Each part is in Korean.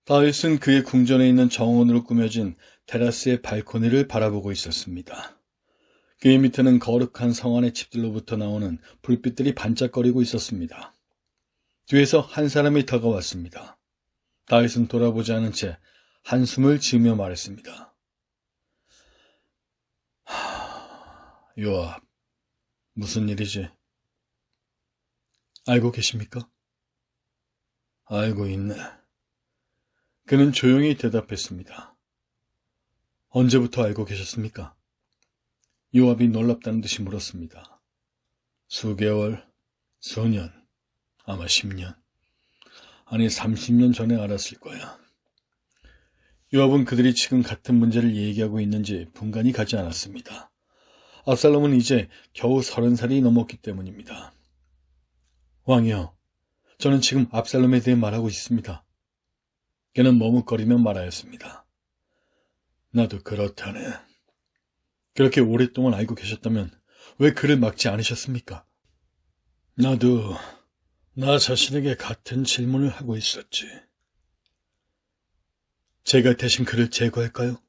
다윗은 그의 궁전에 있는 정원으로 꾸며진 테라스의 발코니를 바라보고 있었습니다. 그의 밑에는 거룩한 성 안의 집들로부터 나오는 불빛들이 반짝거리고 있었습니다. 뒤에서 한 사람이 다가왔습니다. 다윗은 돌아보지 않은 채 한숨을 지으며 말했습니다. 요압, 무슨 일이지? 알고 계십니까? 알고 있네. 그는 조용히 대답했습니다. 언제부터 알고 계셨습니까? 요압이 놀랍다는 듯이 물었습니다. 수개월, 수년, 아마 10년, 아니 30년 전에 알았을 거야. 요압은 그들이 지금 같은 문제를 얘기하고 있는지 분간이 가지 않았습니다. 압살롬은 이제 겨우 30살이 넘었기 때문입니다. 왕이여, 저는 지금 압살롬에 대해 말하고 있습니다. 그는 머뭇거리며 말하였습니다. 나도 그렇다네. 그렇게 오랫동안 알고 계셨다면 왜 그를 막지 않으셨습니까? 나도 나 자신에게 같은 질문을 하고 있었지. 제가 대신 그를 제거할까요?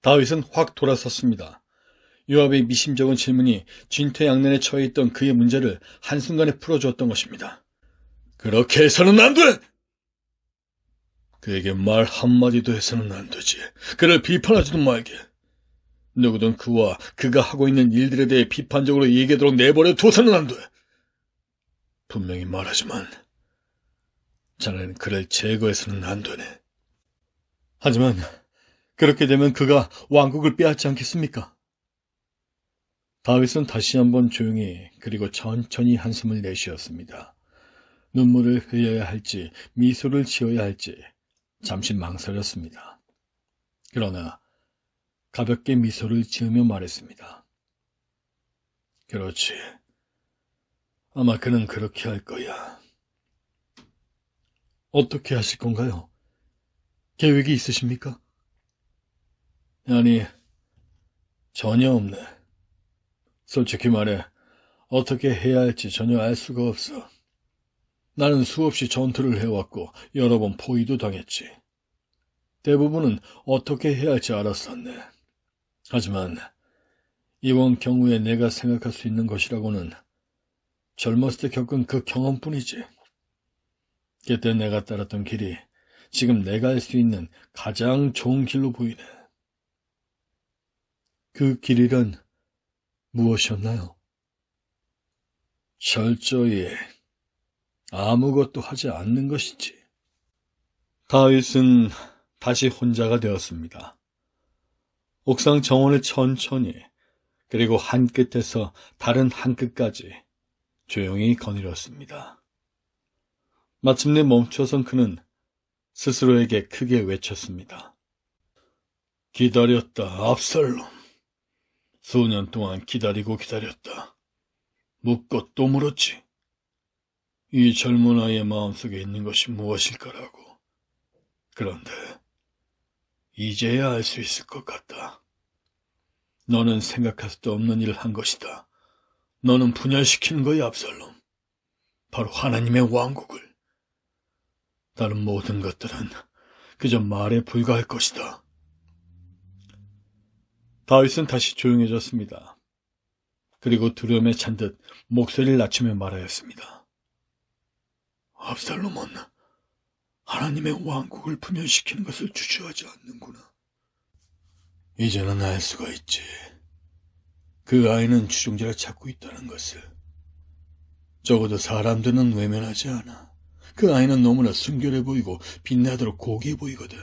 다윗은 확 돌아섰습니다. 요압의 미심쩍은 질문이 진퇴양난에 처해 있던 그의 문제를 한순간에 풀어주었던 것입니다. 그렇게 해서는 안 돼! 그에게 말 한마디도 해서는 안 되지. 그를 비판하지도 말게. 누구든 그와 그가 하고 있는 일들에 대해 비판적으로 얘기하도록 내버려 둬서는 안 돼. 분명히 말하지만 자네는 그를 제거해서는 안 되네. 하지만 그렇게 되면 그가 왕국을 빼앗지 않겠습니까? 다윗은 다시 한번 조용히 그리고 천천히 한숨을 내쉬었습니다. 눈물을 흘려야 할지 미소를 지어야 할지 잠시 망설였습니다. 그러나 가볍게 미소를 지으며 말했습니다. 그렇지. 아마 그는 그렇게 할 거야. 어떻게 하실 건가요? 계획이 있으십니까? 아니, 전혀 없네. 솔직히 말해, 어떻게 해야 할지 전혀 알 수가 없어. 나는 수없이 전투를 해왔고 여러 번 포위도 당했지. 대부분은 어떻게 해야 할지 알았었네. 하지만 이번 경우에 내가 생각할 수 있는 것이라고는 젊었을 때 겪은 그 경험뿐이지. 그때 내가 따랐던 길이 지금 내가 할 수 있는 가장 좋은 길로 보이네. 그 길이란 무엇이었나요? 철저히 아무것도 하지 않는 것이지. 다윗은 다시 혼자가 되었습니다. 옥상 정원을 천천히 그리고 한 끝에서 다른 한 끝까지 조용히 거닐었습니다. 마침내 멈춰선 그는 스스로에게 크게 외쳤습니다. 기다렸다, 압살롬. 수년 동안 기다리고 기다렸다. 묻고 또 물었지. 이 젊은 아이의 마음속에 있는 것이 무엇일까라고. 그런데 이제야 알 수 있을 것 같다. 너는 생각할 수도 없는 일을 한 것이다. 너는 분열시키는 거야, 압살롬. 바로 하나님의 왕국을. 다른 모든 것들은 그저 말에 불과할 것이다. 다윗은 다시 조용해졌습니다. 그리고 두려움에 찬 듯 목소리를 낮추며 말하였습니다. 압살롬은 하나님의 왕국을 분열시키는 것을 주저하지 않는구나. 이제는 알 수가 있지. 그 아이는 추종자를 찾고 있다는 것을. 적어도 사람들은 외면하지 않아. 그 아이는 너무나 순결해 보이고 빛나도록 고귀해 보이거든.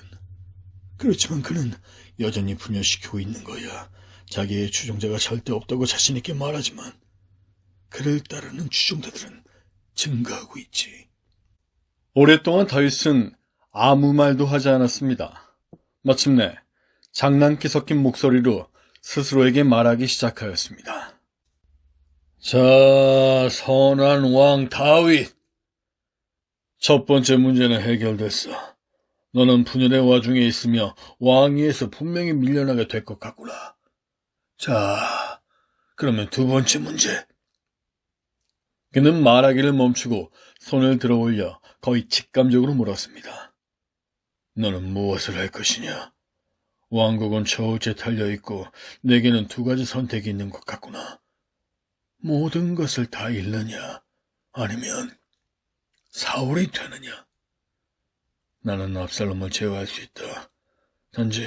그렇지만 그는 여전히 분열시키고 있는 거야. 자기의 추종자가 절대 없다고 자신있게 말하지만 그를 따르는 추종자들은 증가하고 있지. 오랫동안 다윗은 아무 말도 하지 않았습니다. 마침내 장난기 섞인 목소리로 스스로에게 말하기 시작하였습니다. 자, 선한 왕 다윗. 첫 번째 문제는 해결됐어. 너는 분열의 와중에 있으며 왕위에서 분명히 밀려나게 될 것 같구나. 자, 그러면 두 번째 문제. 그는 말하기를 멈추고 손을 들어 올려 거의 직감적으로 물었습니다. 너는 무엇을 할 것이냐? 왕국은 저울째 달려있고 내게는 두 가지 선택이 있는 것 같구나. 모든 것을 다 잃느냐? 아니면 사울이 되느냐? 나는 압살롬을 제어할 수 있다. 단지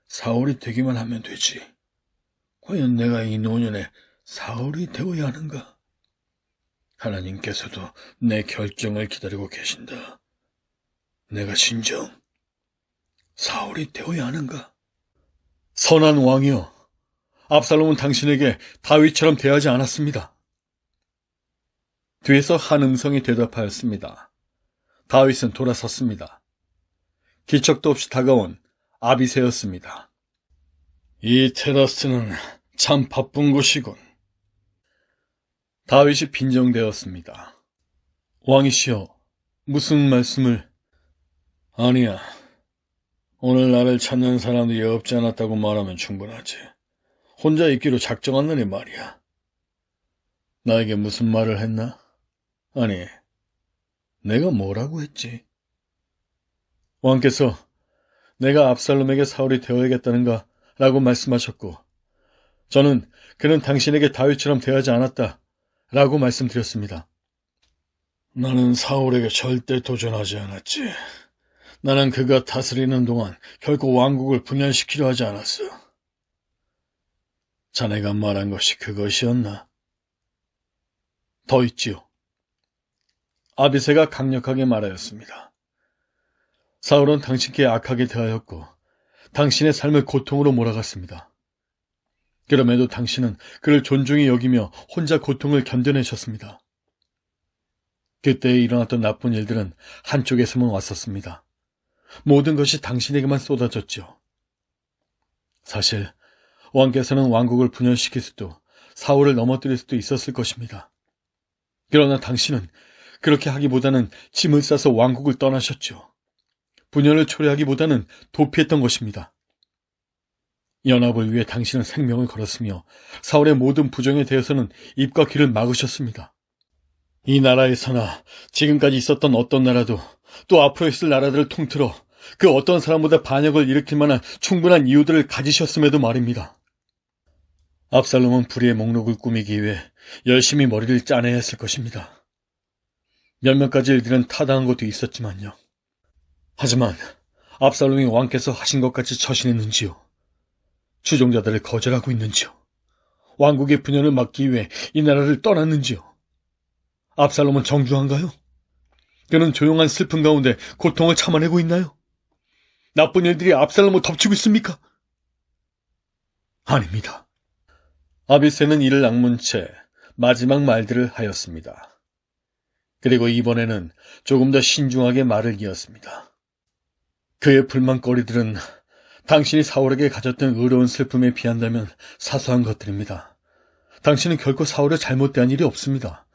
사울이 되기만 하면 되지. 과연 내가 이 노년에 사울이 되어야 하는가? 하나님께서도 내 결정을 기다리고 계신다. 내가 진정 사울이 되어야 하는가? 선한 왕이여, 압살롬은 당신에게 다윗처럼 대하지 않았습니다. 뒤에서 한 음성이 대답하였습니다. 다윗은 돌아섰습니다. 기척도 없이 다가온 아비새였습니다. 이 테라스는 참 바쁜 곳이군. 다윗이 빈정되었습니다. 왕이시여, 무슨 말씀을... 아니야. 오늘 나를 찾는 사람들이 없지 않았다고 말하면 충분하지. 혼자 있기로 작정한 날이 말이야. 나에게 무슨 말을 했나? 아니, 내가 뭐라고 했지? 왕께서 내가 압살롬에게 사울이 되어야겠다는가 라고 말씀하셨고, 저는 그는 당신에게 다윗처럼 대하지 않았다 라고 말씀드렸습니다. 나는 사울에게 절대 도전하지 않았지. 나는 그가 다스리는 동안 결코 왕국을 분열시키려 하지 않았어. 자네가 말한 것이 그것이었나? 더 있지요. 아비새가 강력하게 말하였습니다. 사울은 당신께 악하게 대하였고 당신의 삶을 고통으로 몰아갔습니다. 그럼에도 당신은 그를 존중히 여기며 혼자 고통을 견뎌내셨습니다. 그때에 일어났던 나쁜 일들은 한쪽에서만 왔었습니다. 모든 것이 당신에게만 쏟아졌죠. 사실 왕께서는 왕국을 분열시킬 수도 사울을 넘어뜨릴 수도 있었을 것입니다. 그러나 당신은 그렇게 하기보다는 짐을 싸서 왕국을 떠나셨죠. 분열을 초래하기보다는 도피했던 것입니다. 연합을 위해 당신은 생명을 걸었으며 사울의 모든 부정에 대해서는 입과 귀를 막으셨습니다. 이 나라에서나 지금까지 있었던 어떤 나라도 또 앞으로 있을 나라들을 통틀어 그 어떤 사람보다 반역을 일으킬 만한 충분한 이유들을 가지셨음에도 말입니다. 압살롬은 불의의 목록을 꾸미기 위해 열심히 머리를 짜내야 했을 것입니다. 몇몇 가지 일들은 타당한 것도 있었지만요. 하지만 압살롬이 왕께서 하신 것 같이 처신했는지요? 추종자들을 거절하고 있는지요? 왕국의 분열을 막기 위해 이 나라를 떠났는지요? 압살롬은 정중한가요? 그는 조용한 슬픔 가운데 고통을 참아내고 있나요? 나쁜 일들이 압살롬을 덮치고 있습니까? 아닙니다. 아비새는 이를 악문 채 마지막 말들을 하였습니다. 그리고 이번에는 조금 더 신중하게 말을 이었습니다. 그의 불만거리들은 당신이 사울에게 가졌던 의로운 슬픔에 비한다면 사소한 것들입니다. 당신은 결코 사울을 잘못 대한 일이 없습니다.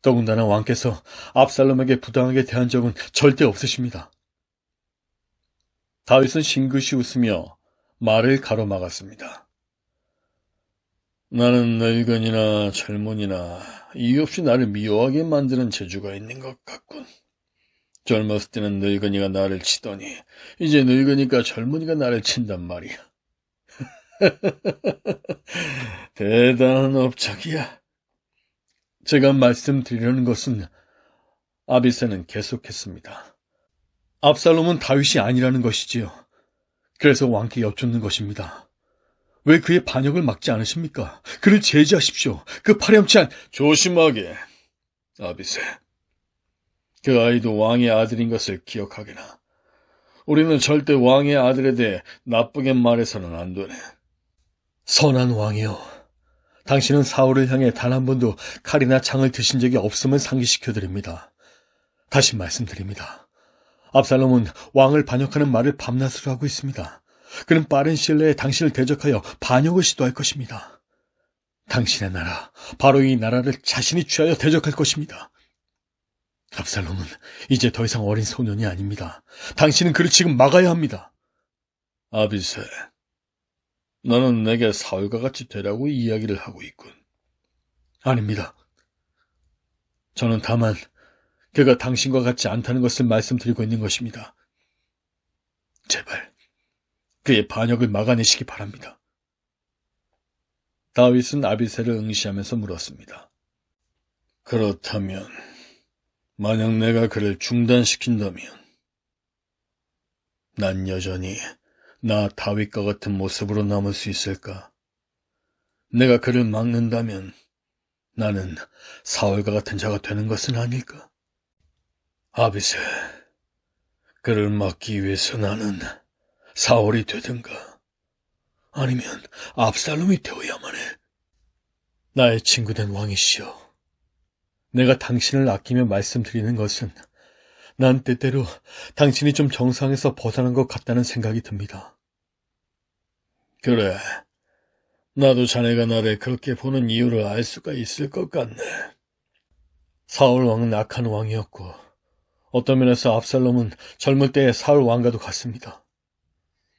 더군다나 왕께서 압살롬에게 부당하게 대한 적은 절대 없으십니다. 다윗은 싱긋이 웃으며 말을 가로막았습니다. 나는 늙은이나 젊은이나 이유 없이 나를 미워하게 만드는 재주가 있는 것 같군. 젊었을 때는 늙은이가 나를 치더니 이제 늙으니까 젊은이가 나를 친단 말이야. 대단한 업적이야. 제가 말씀드리려는 것은 아비새는 계속했습니다. 압살롬은 다윗이 아니라는 것이지요. 그래서 왕께 여쭙는 것입니다. 왜 그의 반역을 막지 않으십니까? 그를 제지하십시오. 그 파렴치한... 조심하게, 아비새. 그 아이도 왕의 아들인 것을 기억하게나. 우리는 절대 왕의 아들에 대해 나쁘게 말해서는 안 되네. 선한 왕이여, 당신은 사울을 향해 단 한 번도 칼이나 창을 드신 적이 없음을 상기시켜드립니다. 다시 말씀드립니다. 압살롬은 왕을 반역하는 말을 밤낮으로 하고 있습니다. 그는 빠른 시일 내에 당신을 대적하여 반역을 시도할 것입니다. 당신의 나라, 바로 이 나라를 자신이 취하여 대적할 것입니다. 압살롬은 이제 더 이상 어린 소년이 아닙니다. 당신은 그를 지금 막아야 합니다. 아비새, 너는 내게 사울과 같이 되라고 이야기를 하고 있군. 아닙니다. 저는 다만 그가 당신과 같지 않다는 것을 말씀드리고 있는 것입니다. 제발 그의 반역을 막아내시기 바랍니다. 다윗은 아비새를 응시하면서 물었습니다. 그렇다면 만약 내가 그를 중단시킨다면 난 여전히 나 다윗과 같은 모습으로 남을 수 있을까? 내가 그를 막는다면 나는 사울과 같은 자가 되는 것은 아닐까? 아비새, 그를 막기 위해서 나는 사울이 되든가 아니면 압살롬이 되어야만 해. 나의 친구된 왕이시여, 내가 당신을 아끼며 말씀드리는 것은 난 때때로 당신이 좀 정상에서 벗어난 것 같다는 생각이 듭니다. 그래, 나도 자네가 나를 그렇게 보는 이유를 알 수가 있을 것 같네. 사울 왕은 악한 왕이었고 어떤 면에서 압살롬은 젊을 때의 사울 왕과도 같습니다.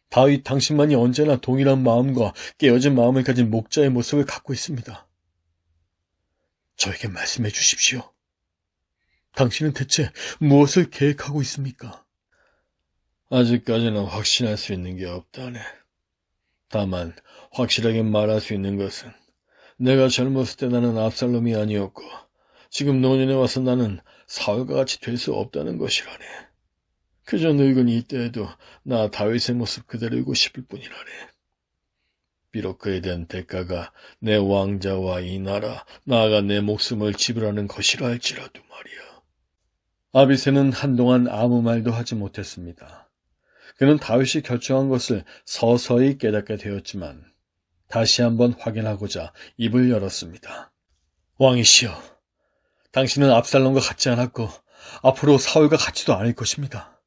다윗 당신만이 언제나 동일한 마음과 깨어진 마음을 가진 목자의 모습을 갖고 있습니다. 저에게 말씀해 주십시오. 당신은 대체 무엇을 계획하고 있습니까? 아직까지는 확신할 수 있는 게 없다네. 다만 확실하게 말할 수 있는 것은 내가 젊었을 때 나는 압살롬이 아니었고 지금 노년에 와서 나는 사울과 같이 될 수 없다는 것이라네. 그저 늙은 이때에도 나 다윗의 모습 그대로이고 싶을 뿐이라네. 비록 그에 대한 대가가 내 왕자와 이 나라, 나아가 내 목숨을 지불하는 것이라 할지라도 말이야. 아비새는 한동안 아무 말도 하지 못했습니다. 그는 다윗이 결정한 것을 서서히 깨닫게 되었지만 다시 한번 확인하고자 입을 열었습니다. 왕이시여, 당신은 압살롬과 같지 않았고 앞으로 사울과 같지도 않을 것입니다.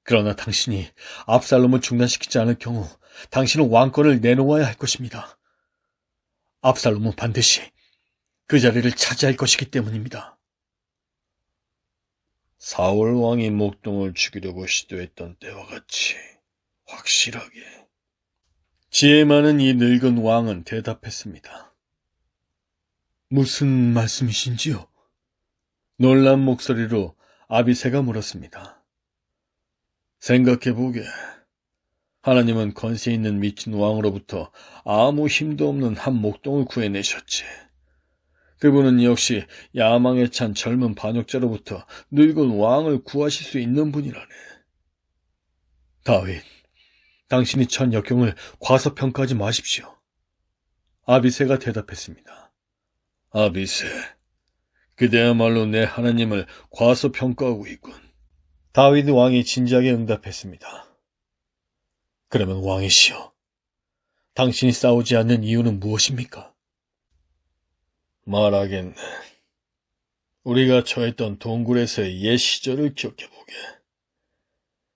그러나 당신이 압살롬을 중단시키지 않을 경우 당신은 왕권을 내놓아야 할 것입니다. 압살롬은 반드시 그 자리를 차지할 것이기 때문입니다. 사울 왕이 목동을 죽이려고 시도했던 때와 같이 확실하게. 지혜 많은 이 늙은 왕은 대답했습니다. 무슨 말씀이신지요? 놀란 목소리로 아비새가 물었습니다. 생각해보게. 하나님은 권세 있는 미친 왕으로부터 아무 힘도 없는 한 목동을 구해내셨지. 그분은 역시 야망에 찬 젊은 반역자로부터 늙은 왕을 구하실 수 있는 분이라네. 다윗, 당신이 천 역경을 과소평가하지 마십시오. 아비새가 대답했습니다. 아비새, 그대야말로 내 하나님을 과소평가하고 있군. 다윗 왕이 진지하게 응답했습니다. 그러면 왕이시여, 당신이 싸우지 않는 이유는 무엇입니까? 말하겠네. 우리가 처했던 동굴에서의 옛 시절을 기억해보게.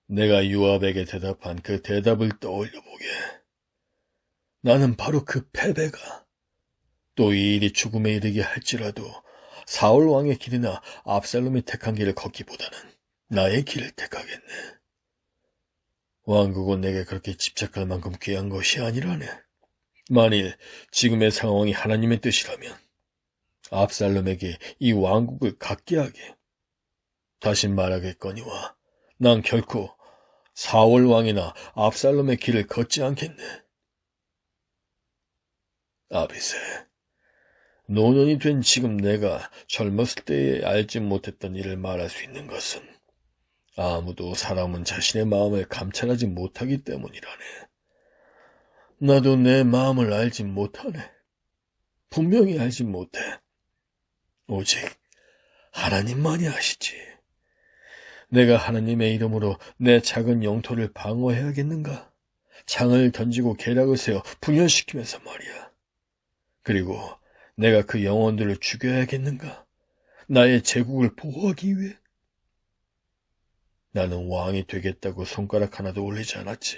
내가 요압에게 대답한 그 대답을 떠올려보게. 나는 바로 그 패배가 또 이 일이 죽음에 이르게 할지라도 사울 왕의 길이나 압살롬이 택한 길을 걷기보다는 나의 길을 택하겠네. 왕국은 내게 그렇게 집착할 만큼 귀한 것이 아니라네. 만일 지금의 상황이 하나님의 뜻이라면 압살롬에게 이 왕국을 갖게 하게. 다시 말하겠거니와 난 결코 사울 왕이나 압살롬의 길을 걷지 않겠네. 아비새, 노년이 된 지금 내가 젊었을 때에 알지 못했던 일을 말할 수 있는 것은 아무도 사람은 자신의 마음을 감찰하지 못하기 때문이라네. 나도 내 마음을 알지 못하네. 분명히 알지 못해. 오직 하나님만이 아시지. 내가 하나님의 이름으로 내 작은 영토를 방어해야겠는가? 창을 던지고 계략을 세워 분열시키면서 말이야. 그리고 내가 그 영혼들을 죽여야겠는가? 나의 제국을 보호하기 위해? 나는 왕이 되겠다고 손가락 하나도 올리지 않았지.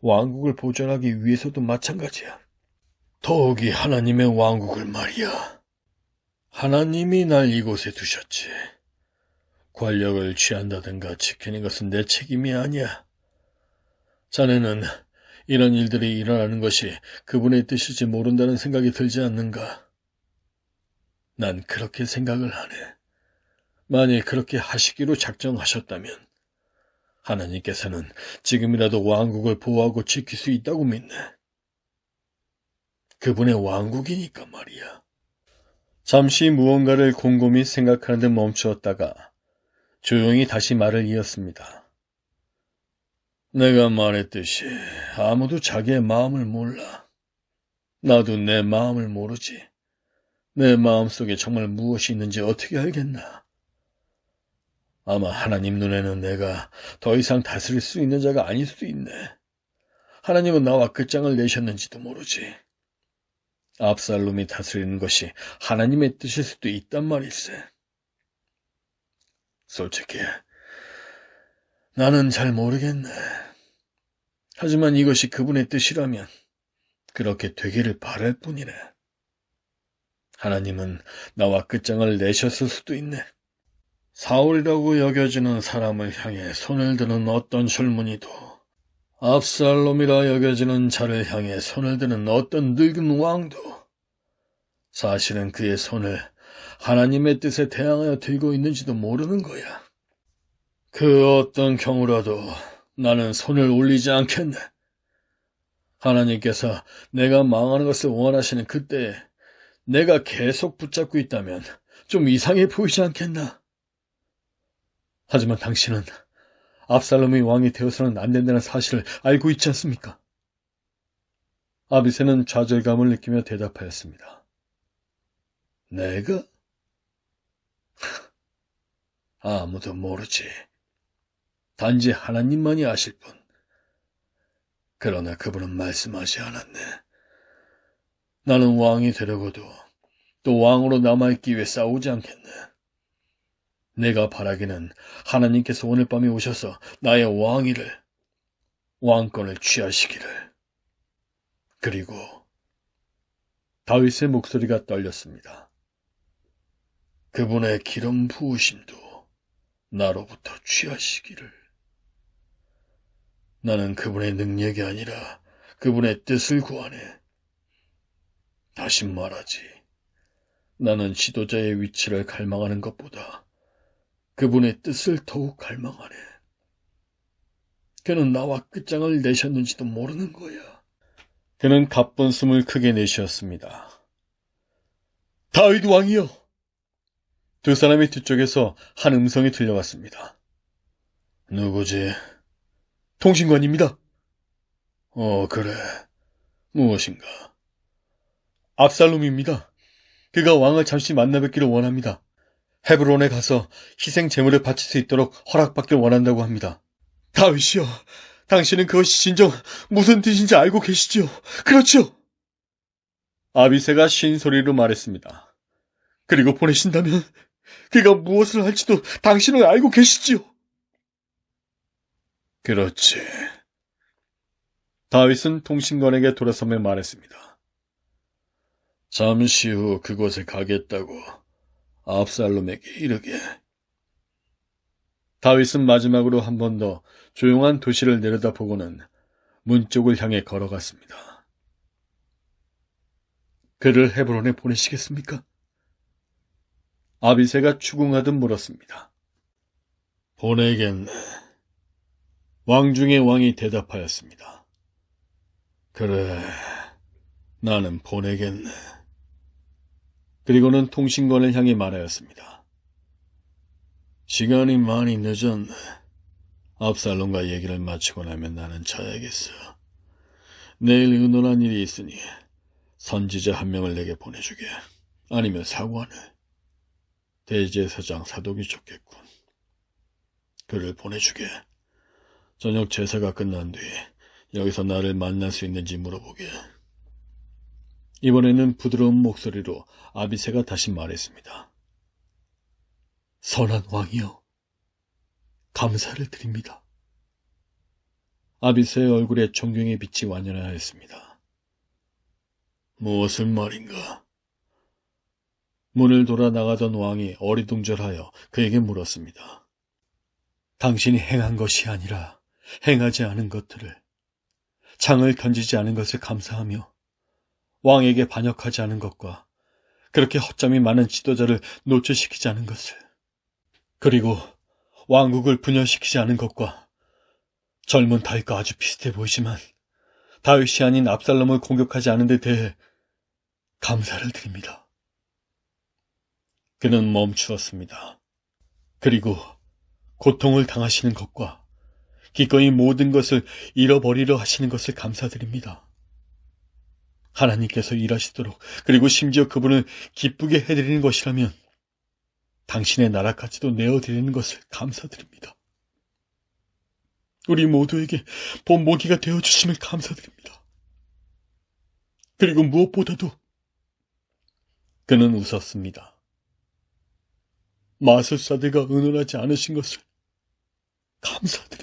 왕국을 보존하기 위해서도 마찬가지야. 더욱이 하나님의 왕국을 말이야. 하나님이 날 이곳에 두셨지. 권력을 취한다든가 지키는 것은 내 책임이 아니야. 자네는 이런 일들이 일어나는 것이 그분의 뜻일지 모른다는 생각이 들지 않는가? 난 그렇게 생각을 하네. 만일 그렇게 하시기로 작정하셨다면 하나님께서는 지금이라도 왕국을 보호하고 지킬 수 있다고 믿네. 그분의 왕국이니까 말이야. 잠시 무언가를 곰곰이 생각하는 듯 멈추었다가 조용히 다시 말을 이었습니다. 내가 말했듯이 아무도 자기의 마음을 몰라. 나도 내 마음을 모르지. 내 마음속에 정말 무엇이 있는지 어떻게 알겠나. 아마 하나님 눈에는 내가 더 이상 다스릴 수 있는 자가 아닐 수도 있네. 하나님은 나와 끝장을 내셨는지도 모르지. 압살롬이 다스리는 것이 하나님의 뜻일 수도 있단 말일세. 솔직히 나는 잘 모르겠네. 하지만 이것이 그분의 뜻이라면 그렇게 되기를 바랄 뿐이네. 하나님은 나와 끝장을 내셨을 수도 있네. 사울이라고 여겨지는 사람을 향해 손을 드는 어떤 젊은이도, 압살롬이라 여겨지는 자를 향해 손을 드는 어떤 늙은 왕도 사실은 그의 손을 하나님의 뜻에 대항하여 들고 있는지도 모르는 거야. 그 어떤 경우라도 나는 손을 올리지 않겠네. 하나님께서 내가 망하는 것을 원하시는 그때에 내가 계속 붙잡고 있다면 좀 이상해 보이지 않겠나? 하지만 당신은 압살롬이 왕이 되어서는 안 된다는 사실을 알고 있지 않습니까? 아비새는 좌절감을 느끼며 대답하였습니다. 내가? 아무도 모르지. 단지 하나님만이 아실 뿐. 그러나 그분은 말씀하지 않았네. 나는 왕이 되려고도 또 왕으로 남아있기 위해 싸우지 않겠네. 내가 바라기는 하나님께서 오늘 밤에 오셔서 나의 왕권을 취하시기를. 그리고 다윗의 목소리가 떨렸습니다. 그분의 기름 부으심도 나로부터 취하시기를. 나는 그분의 능력이 아니라 그분의 뜻을 구하네. 다시 말하지. 나는 지도자의 위치를 갈망하는 것보다 그분의 뜻을 더욱 갈망하네. 그는 나와 끝장을 내셨는지도 모르는 거야. 그는 가쁜 숨을 크게 내쉬었습니다. 다윗 왕이여! 두 사람의 뒤쪽에서 한 음성이 들려왔습니다. 누구지? 통신관입니다. 그래. 무엇인가? 압살롬입니다. 그가 왕을 잠시 만나뵙기를 원합니다. 헤브론에 가서 희생 제물을 바칠 수 있도록 허락받길 원한다고 합니다. 다윗이여, 당신은 그것이 진정 무슨 뜻인지 알고 계시지요? 그렇죠? 아비새가 쉰 소리로 말했습니다. 그리고 보내신다면 그가 무엇을 할지도 당신은 알고 계시지요? 그렇지. 다윗은 통신관에게 돌아서며 말했습니다. 잠시 후 그곳에 가겠다고 압살롬에게 이르게. 다윗은 마지막으로 한 번 더 조용한 도시를 내려다보고는 문 쪽을 향해 걸어갔습니다. 그를 헤브론에 보내시겠습니까? 아비새가 추궁하듯 물었습니다. 보내겠네. 왕 중의 왕이 대답하였습니다. 그래, 나는 보내겠네. 그리고는 통신관을 향해 말하였습니다. 시간이 많이 늦었네. 압살롬과 얘기를 마치고 나면 나는 자야겠어. 내일 의논한 일이 있으니 선지자 한 명을 내게 보내주게. 아니면 사관을. 대제사장 사독이 좋겠군. 그를 보내주게. 저녁 제사가 끝난 뒤 여기서 나를 만날 수 있는지 물어보게. 이번에는 부드러운 목소리로 아비새가 다시 말했습니다. 선한 왕이여, 감사를 드립니다. 아비새의 얼굴에 존경의 빛이 완연하였습니다. 무엇을 말인가? 문을 돌아 나가던 왕이 어리둥절하여 그에게 물었습니다. 당신이 행한 것이 아니라 행하지 않은 것들을, 창을 던지지 않은 것을 감사하며 왕에게 반역하지 않은 것과 그렇게 허점이 많은 지도자를 노출시키지 않은 것을, 그리고 왕국을 분열시키지 않은 것과 젊은 다윗과 아주 비슷해 보이지만 다윗이 아닌 압살롬을 공격하지 않은 데 대해 감사를 드립니다. 그는 멈추었습니다. 그리고 고통을 당하시는 것과 기꺼이 모든 것을 잃어버리려 하시는 것을 감사드립니다. 하나님께서 일하시도록 그리고 심지어 그분을 기쁘게 해드리는 것이라면 당신의 나라까지도 내어드리는 것을 감사드립니다. 우리 모두에게 본보기가 되어주심을 감사드립니다. 그리고 무엇보다도 그는 웃었습니다. 마술사들과 의논하지 않으신 것을 감사드립니다.